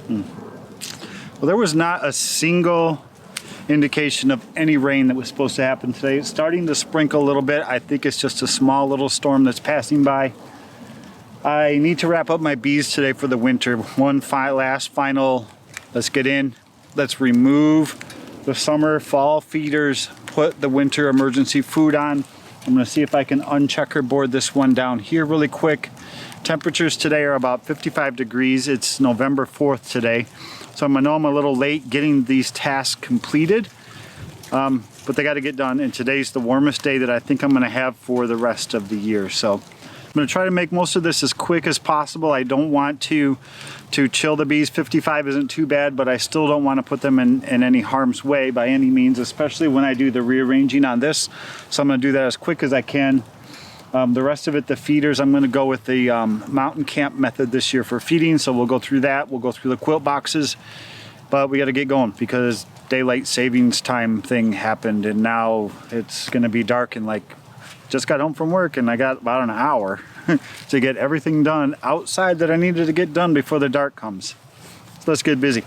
Well, there was not a single indication of any rain that was supposed to happen today. It's starting to sprinkle a little bit. I think it's just a small little storm that's passing by. I need to wrap up my bees today for the winter. One last final, let's get in. Let's remove the summer fall feeders, put the winter emergency food on. I'm gonna see if I can uncheckerboard this one down here really quick. Temperatures today are about 55 degrees. It's November 4th today. So I know I'm a little late getting these tasks completed, but they gotta get done. And today's the warmest day that I think I'm gonna have for the rest of the year. So I'm gonna try to make most of this as quick as possible. I don't want to chill the bees. 55 isn't too bad, but I still don't want to put them in any harm's way by any means, especially when I do the rearranging on this. So I'm gonna do that as quick as I can. The rest of it, the feeders, I'm gonna go with the mountain camp method this year for feeding. So we'll go through that. We'll go through the quilt boxes, but we gotta get going because daylight savings time thing happened and now it's gonna be dark and like, just got home from work and I got about an hour to get everything done outside that I needed to get done before the dark comes. So let's get busy.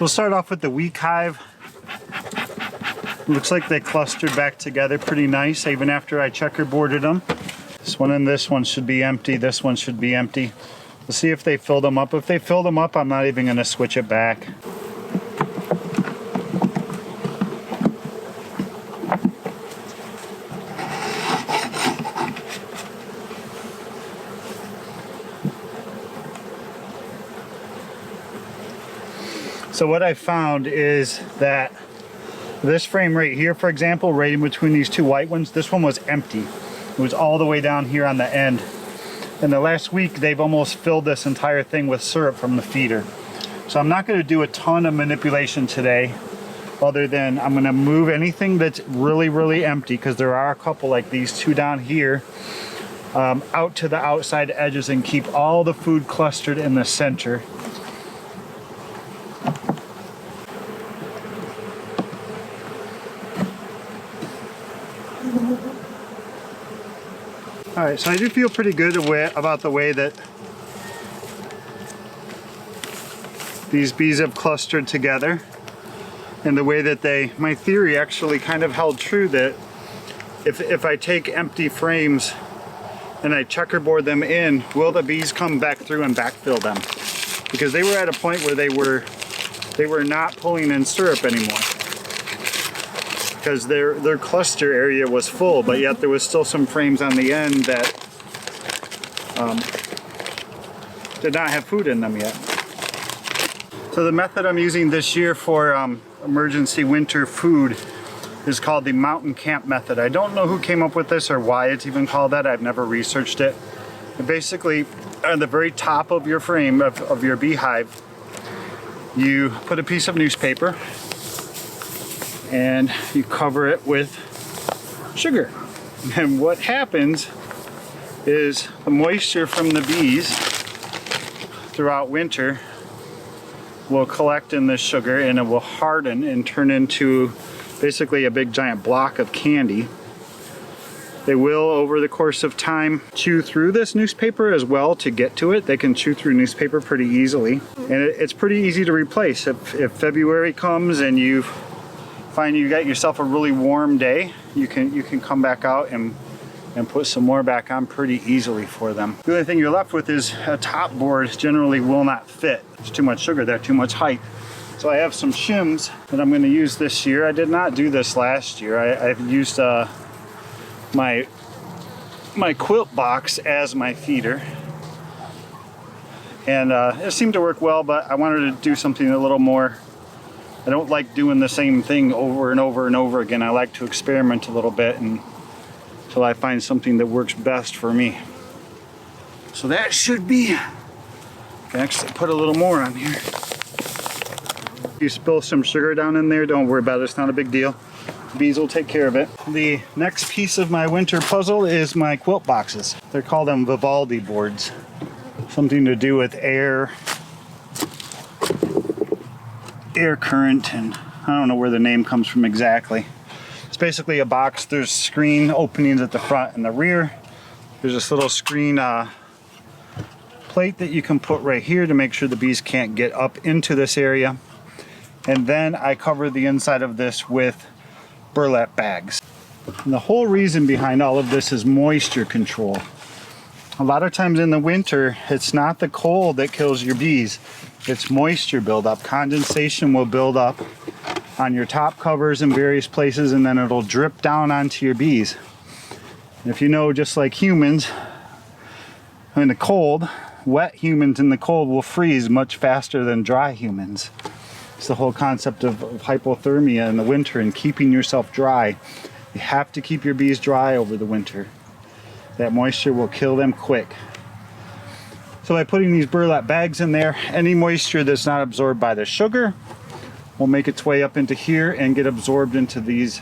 We'll start off with the weak hive. Looks like they clustered back together pretty nice even after I checkerboarded them. This one and this one should be empty. This one should be empty. We'll see if they fill them up. If they fill them up, I'm not even gonna switch it back. So what I found is that this frame right here, for example, right in between these two white ones, this one was empty. It was all the way down here on the end. In the last week, they've almost filled this entire thing with syrup from the feeder. So I'm not gonna do a ton of manipulation today, other than I'm gonna move anything that's really, really empty, because there are a couple like these two down here, out to the outside edges and keep all the food clustered in the center. All right, so I do feel pretty good about the way that these bees have clustered together and the way that my theory actually kind of held true, that if I take empty frames and I checkerboard them in, will the bees come back through and backfill them? Because they were at a point where they were not pulling in syrup anymore, because their cluster area was full, but yet there was still some frames on the end that did not have food in them yet. So the method I'm using this year for emergency winter food is called the mountain camp method. I don't know who came up with this or why it's even called that. I've never researched it. But basically, on the very top of your frame of your beehive, you put a piece of newspaper and you cover it with sugar. And what happens is the moisture from the bees throughout winter will collect in this sugar and it will harden and turn into basically a big giant block of candy. They will, over the course of time, chew through this newspaper as well to get to it. They can chew through newspaper pretty easily. And it's pretty easy to replace. If February comes and you find you got yourself a really warm day, you can come back out and put some more back on pretty easily for them. The only thing you're left with is a top board generally will not fit. There's too much sugar there, too much height. So I have some shims that I'm gonna use this year. I did not do this last year. I've used my quilt box as my feeder. And it seemed to work well, but I wanted to do something a little more. I don't like doing the same thing over and over and over again. I like to experiment a little bit until I find something that works best for me. So that should be, I can actually put a little more on here. If you spill some sugar down in there, don't worry about it, it's not a big deal. Bees will take care of it. The next piece of my winter puzzle is my quilt boxes. They're called Vivaldi boards. Something to do with air current, and I don't know where the name comes from exactly. It's basically a box. There's screen openings at the front and the rear. There's this little screen plate that you can put right here to make sure the bees can't get up into this area. And then I cover the inside of this with burlap bags. And the whole reason behind all of this is moisture control. A lot of times in the winter, it's not the cold that kills your bees. It's moisture buildup. Condensation will build up on your top covers in various places, and then it'll drip down onto your bees. And if you know, just like humans, in the cold, wet humans in the cold will freeze much faster than dry humans. It's the whole concept of hypothermia in the winter and keeping yourself dry. You have to keep your bees dry over the winter. That moisture will kill them quick. So by putting these burlap bags in there, any moisture that's not absorbed by the sugar will make its way up into here and get absorbed into these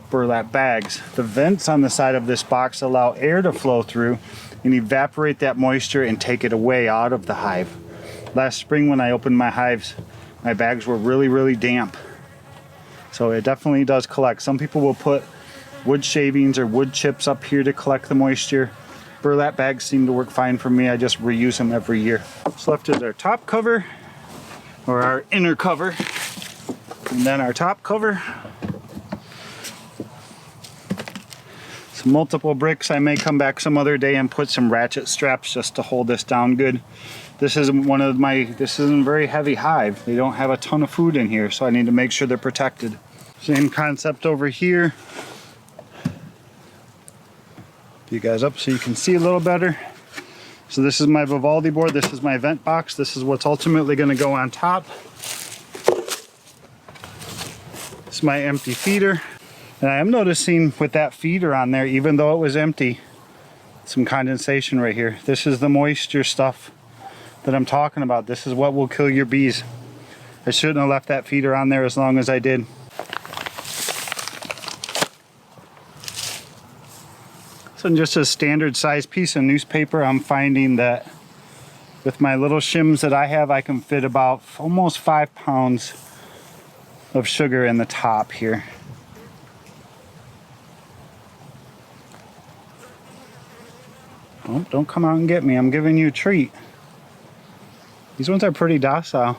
burlap bags. The vents on the side of this box allow air to flow through and evaporate that moisture and take it away out of the hive. Last spring when I opened my hives, my bags were really damp. So it definitely does collect. Some people will put wood shavings or wood chips up here to collect the moisture. Burlap bags seem to work fine for me. I just reuse them every year. What's left is our top cover, or our inner cover, and then our top cover. Some multiple bricks. I may come back some other day and put some ratchet straps just to hold this down good. This isn't a very heavy hive. They don't have a ton of food in here, so I need to make sure they're protected. Same concept over here. You guys up so you can see a little better. So this is my Vivaldi board. This is my vent box. This is what's ultimately going to go on top. This is my empty feeder. And I am noticing with that feeder on there, even though it was empty, some condensation right here. This is the moisture stuff that I'm talking about. This is what will kill your bees. I shouldn't have left that feeder on there as long as I did. So in just a standard size piece of newspaper, I'm finding that with my little shims that I have, I can fit about almost 5 pounds of sugar in the top here. Oh, don't come out and get me. I'm giving you a treat. These ones are pretty docile.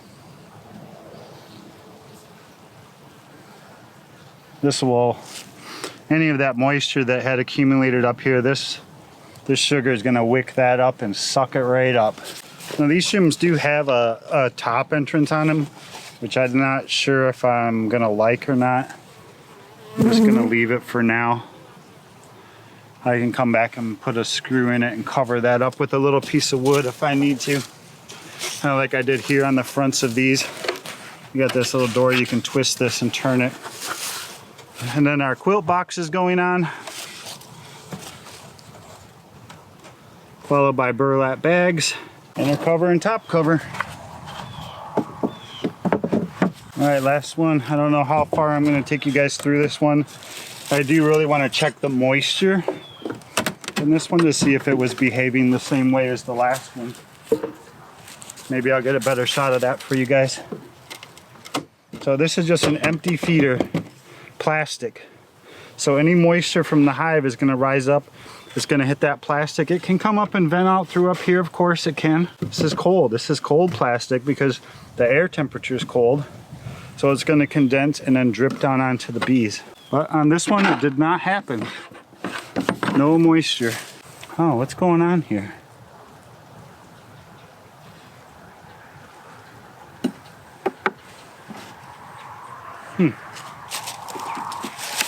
This will, any of that moisture that had accumulated up here, this sugar is going to wick that up and suck it right up. Now these shims do have a top entrance on them, which I'm not sure if I'm going to like or not. I'm just going to leave it for now. I can come back and put a screw in it and cover that up with a little piece of wood if I need to. Kind of like I did here on the fronts of these. You got this little door, you can twist this and turn it. And then our quilt box is going on, followed by burlap bags, inner cover and top cover. All right, last one. I don't know how far I'm going to take you guys through this one. I do really want to check the moisture in this one to see if it was behaving the same way as the last one. Maybe I'll get a better shot of that for you guys. So this is just an empty feeder, plastic. So any moisture from the hive is going to rise up. It's going to hit that plastic. It can come up and vent out through up here, of course it can. This is cold. This is cold plastic because the air temperature is cold. So it's going to condense and then drip down onto the bees. But on this one, it did not happen. No moisture. Oh, what's going on here?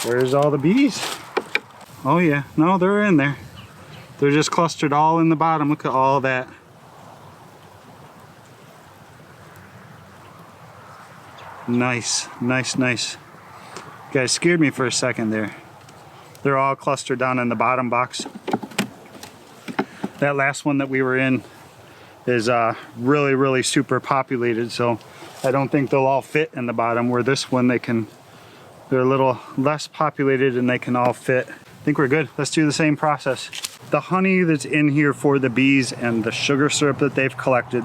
Where's all the bees? Oh yeah, no, they're in there. They're just clustered all in the bottom. Look at all that. Nice, nice, nice. You guys scared me for a second there. They're all clustered down in the bottom box. That last one that we were in is really super populated, so I don't think they'll all fit in the bottom. Where this one, they're a little less populated and they can all fit. I think we're good. Let's do the same process. The honey that's in here for the bees and the sugar syrup that they've collected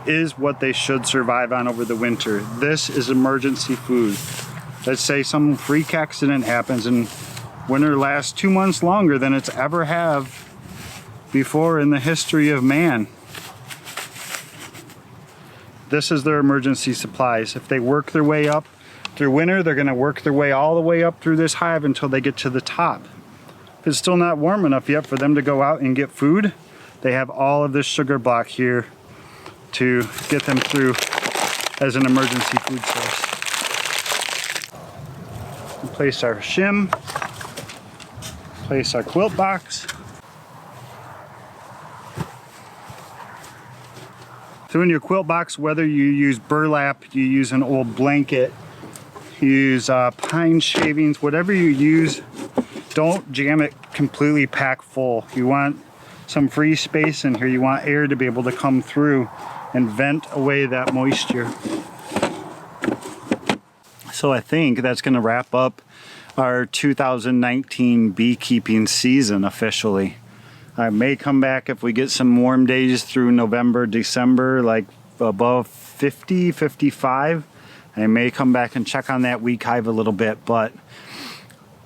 is what they should survive on over the winter. This is emergency food. Let's say some freak accident happens and winter lasts 2 months longer than it's ever have before in the history of man. This is their emergency supplies. If they work their way up through winter, they're gonna work their way all the way up through this hive until they get to the top. If it's still not warm enough yet for them to go out and get food, they have all of this sugar block here to get them through as an emergency food source. We place our shim, place our quilt box. So in your quilt box, whether you use burlap, you use an old blanket, you use pine shavings, whatever you use, don't jam it completely packed full. You want some free space in here. You want air to be able to come through and vent away that moisture. So I think that's going to wrap up our 2019 beekeeping season officially. I may come back if we get some warm days through November, December, like above 50, 55. I may come back and check on that week hive a little bit, but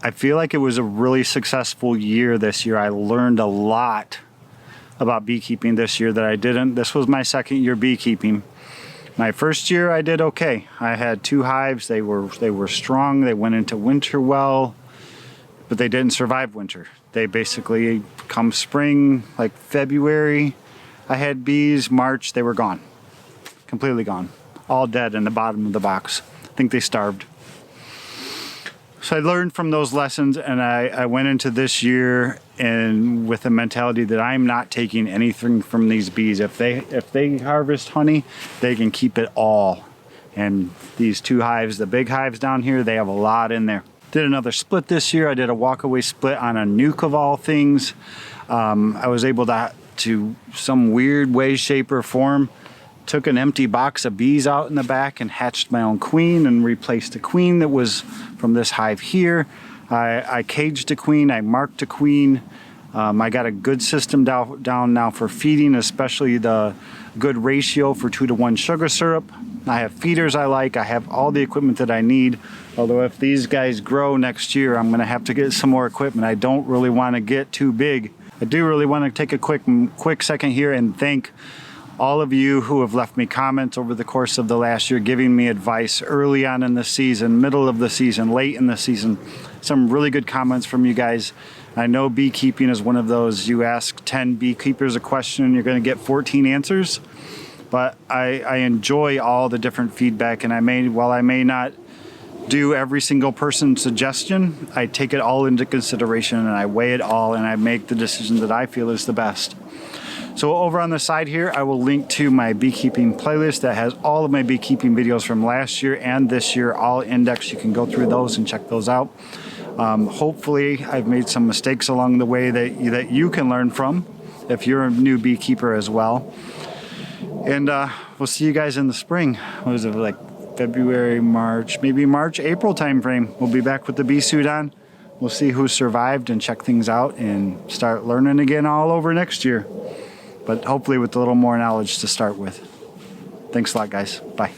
I feel like it was a really successful year this year. I learned a lot about beekeeping this year that I didn't. This was my second year beekeeping. My first year I did okay. I had 2 hives. They were strong. They went into winter well, but they didn't survive winter. They basically, come spring, like February, I had bees. March, they were gone. Completely gone. All dead in the bottom of the box. I think they starved. So I learned from those lessons, and I went into this year and with the mentality that I'm not taking anything from these bees. If they harvest honey, they can keep it all. And these 2 hives, the big hives down here, they have a lot in there. Did another split this year. I did a walkaway split on a nuke of all things. I was able to some weird way, shape, or form, took an empty box of bees out in the back and hatched my own queen and replaced a queen that was from this hive here. I caged a queen, I marked a queen. I got a good system down now for feeding, especially the good ratio for 2-to-1 sugar syrup. I have feeders I like. I have all the equipment that I need. Although if these guys grow next year, I'm gonna have to get some more equipment. I don't really wanna get too big. I do really wanna take a quick second here and thank all of you who have left me comments over the course of the last year, giving me advice early on in the season, middle of the season, late in the season. Some really good comments from you guys. I know beekeeping is one of those, you ask 10 beekeepers a question and you're gonna get 14 answers. But I enjoy all the different feedback, and while I may not do every single person's suggestion, I take it all into consideration and I weigh it all and I make the decision that I feel is the best. So over on the side here, I will link to my beekeeping playlist that has all of my beekeeping videos from last year and this year, all indexed. You can go through those and check those out. Hopefully I've made some mistakes along the way that you can learn from if you're a new beekeeper as well. And we'll see you guys in the spring. What is it, like February, March, maybe March, April time frame. We'll be back with the bee suit on. We'll see who survived and check things out and start learning again all over next year. But hopefully with a little more knowledge to start with. Thanks a lot, guys. Bye.